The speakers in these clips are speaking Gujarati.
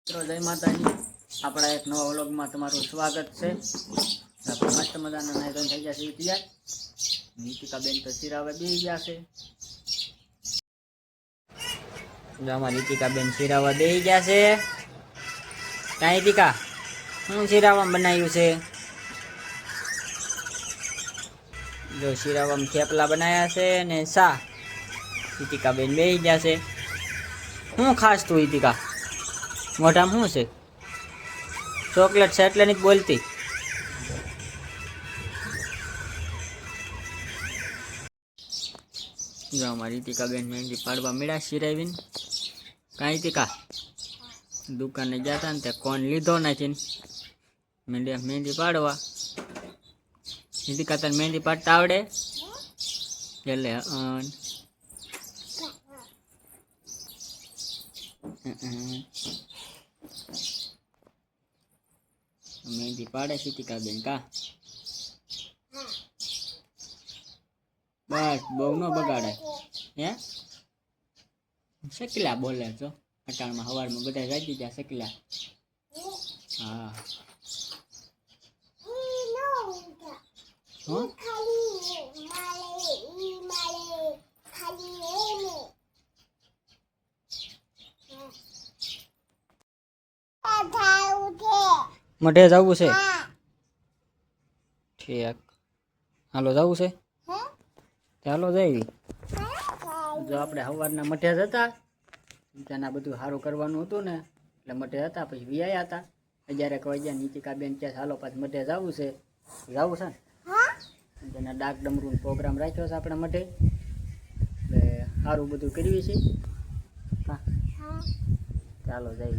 મિત્રો જય માતાજી, આપણા એક નવા વ્લોગમાં તમારું સ્વાગત છે। આપણે મસ્ત મજાના નાઈ ધોઈને થઈ ગયા છે તૈયાર। નીતિકા બેન તો સિરાવે બેસી ગયા છે। જો અમારી નીતિકા બેન સિરાવા બેસી ગયા છે। કાંઈ નીતિકા શું સિરાવામાં બનાવ્યું છે? જો સિરાવામાં થેપલા બનાવ્યા છે ને શા। નીતિકા બેન બેસી ગયા છે। શું ખાસ તું નીતિકા? મોઢામાં શું છે? ચોકલેટ છે એટલે નથી બોલતી। જો અમારી રીતિકા બેન મહેંદી પાડવા મળ્યા સિરાવીને। કાંઈ રીતિકા દુકાને ગયા હતા ને તે કોણ લીધો નથી મહેંદી પાડવા। રીતિકા તને મહેંદી પાડતા આવડે? એટલે મહેંદી પાડે રીતિકા બેન કા? બસ બહુ ન બગાડે હે? શકલા બોલે છો અટાણમાં સવારમાં બધા જાગી ગયા શકલા। હા મઢે જવું છે? ઠીક હાલો જવું છે? ચાલો જઈ। જો આપણે સવારના મઠે જતા ત્યાંના બધું સારું કરવાનું હતું ને એટલે મઠે હતા, પછી વિયા હતા 11 વાગ્યા। નીતિકા બેન કે હાલો પાછું મઠે જવું છે, જવું છે ને તેના ડાક ડમરૂનો પ્રોગ્રામ રાખ્યો છે આપણે મઠે, એટલે સારું બધું કરવી છે। ચાલો જઈ।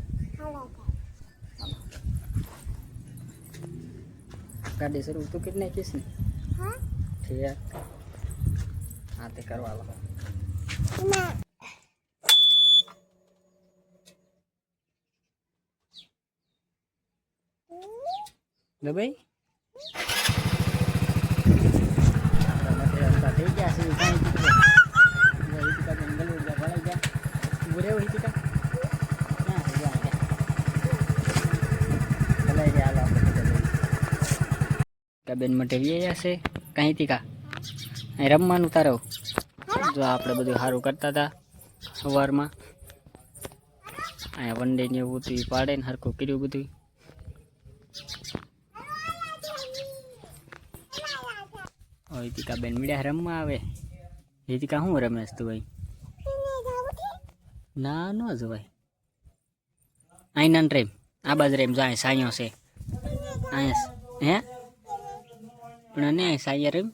ગાડી શરૂ તું કરી નાખીશ ને? ઠીક હા તે કરવા લો। ભાઈ થઈ ગયા છે બેન માટે વ્યાયા છે। કાંઈ તીકા અહીં રમવાનું તારો? જો આપણે બધું સારું કરતા હતા સવારમાં, અહીંયા વનડે ને એવું બધું પાડે ને હરખું કર્યું બધું। રીતિકા બેન મીડિયા રમવા આવે। રીતિકા શું રમેશ તું ભાઈ? ના ન જવાય અહીં ના રેમ, આ બાજુ રેમ જો અહીં સાયો છે અહીંયા હે પણ નહીં સાયા રેમ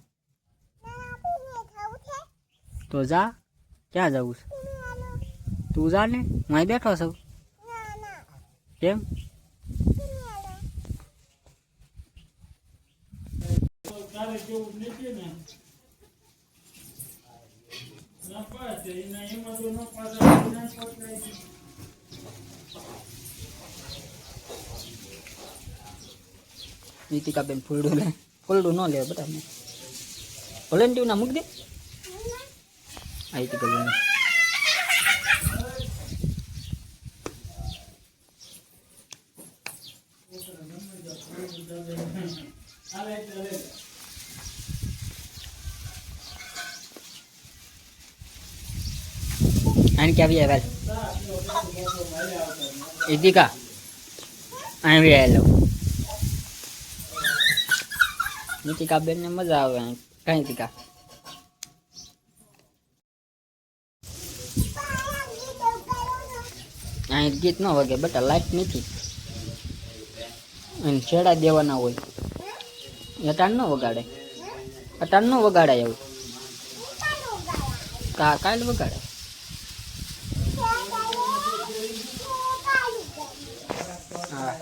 તો જા। ક્યાં જવું છે? તું જા ને, હું અહીં બેઠો છું। કેમ? નીતિકા બેન ફૂલડું ન લે બધા વોલેન્ટિયર ના મૂકી દે। નીતિકા બેન અહીં ક્યાં આવી આવ્યા? રીતિકા અહીં આવી આવેલો। નીતિકા બેન ને મજા આવે કઈ તીકા? અહીં ગીત ન વાગે બટા, લાઈટ નથી અને છેડા દેવાના હોય। અટાણ ન વગાડે, અટાણ ન વગાડાય એવું કાલ વગાડે। હા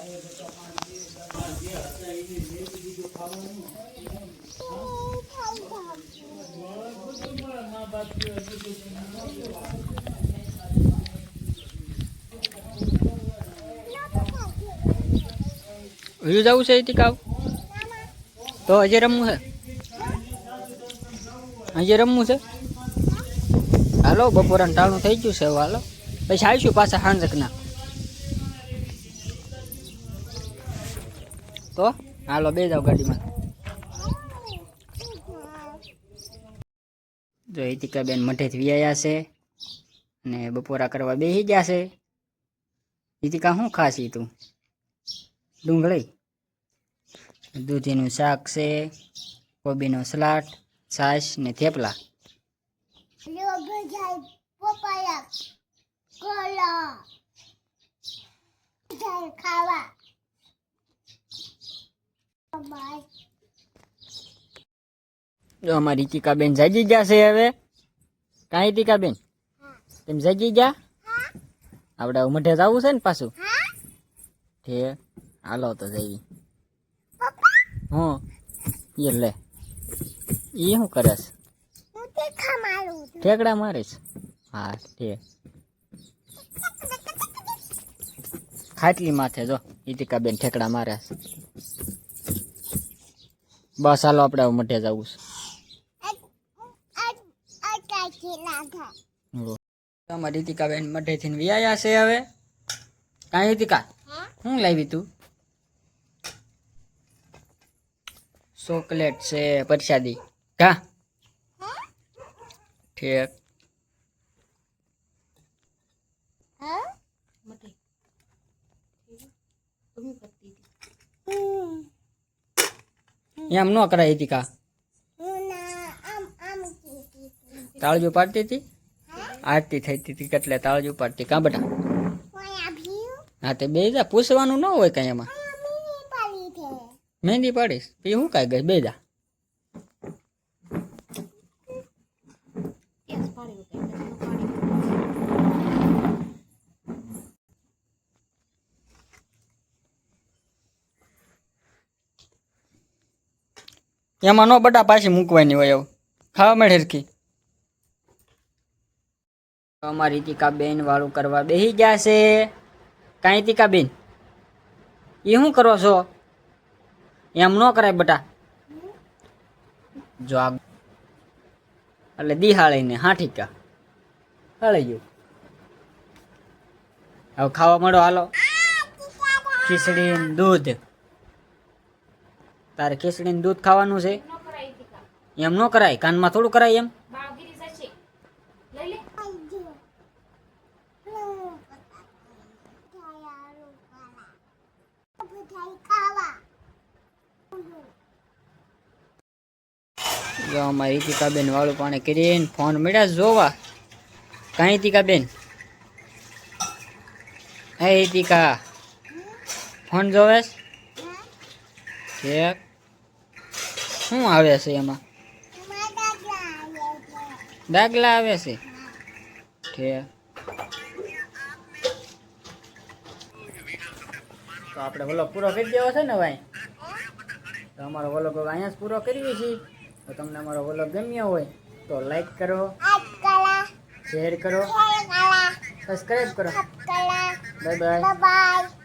હજુ જવું છે તીકાવ? તો હજી રમવું છે? હજી રમવું છે? હાલો બપોરાનું ટાણું થઈ ગયું છે, હાલો પછી આવીશું પાછા સાંજકના। તો હાલો બે જાવ ગાડીમાં. જો હિતિકાબેન મઠેથી વિયાયા છે ને બપોરા કરવા બેસી ગયા છે. હિતિકા શું ખાસી તું? ડુંગળી, દૂધીનું શાક છે, કોબીનો સલાડ, છાશ ને થેપલા. જો અમારી હિતિકાબેન જાગી ગયા છે હવે. કાંઈ હિતિકાબેન તેમ જાગી ગયા? આપણે મઠે જવું છે ને પાછું? ઠીક હાલો તો જઈએ. એ લે એ શું કરે છે? ઠેકડા મારીશ? હા ઠીક. ખાટલી માથે જો હિતિકાબેન ઠેકડા મારે છે. બસ હાલો આપણે મઠે જવું છે. અમારી હિતિકાબેન મઠેથી વિયાયા છે હવે. કાંઈ હિતિકા શું લાવી તું? ચોકલેટ છે, પ્રસાદી કા? ઠીક. એમ ન કરાય હિતિકા. તાળજુ પાડતી હતી, આરતી થઈ હતી એટલે તાળજુ પાડતી કા બેટા? હા તે બે જા, પૂછવાનું ન હોય કઈ એમાં. મહેંદી પાડીશ એ શું કાંઈ ગઈ? બે જા. એમાં નો બટા પાછી મૂકવાની હોય એવું. ખાવા મળે હરખી. અમારી હિતિકાબેન વાળું કરવા બેસી ગયા છે. કાંઈ હિતિકાબેન એ શું કરો છો? એમ ન કરાય બટા. જો આ એટલે દિહાળીને હાઠીકા હળી ગયું. હવે ખાવા મળો હાલો. ખીચડી દૂધ. તારે ખીચડી દૂધ ખાવાનું છે? એમ ન કરાય, કાનમાં થોડું કરાય એમ. જો અમારી હિતિકાબેન વાળું પાણી કરીને ફોન મળ્યા જોવા. કાંઈ હિતિકાબેન? હે હિતિકા ફોન જોવેશ? ઠીક. શું આવે છે એમાં? દાખલા આવે છે? ઠીક. તો આપણે વ્લોગ પૂરો કરી દેવો છે ને ભાઈ. તો અમારો વ્લોગ અહીંયા જ પૂરો કરીએ છીએ. તો તમને અમારો વ્લોગ ગમ્યો હોય તો લાઈક કરો, શેર કરો, સબસ્ક્રાઈબ કરો. Bye bye.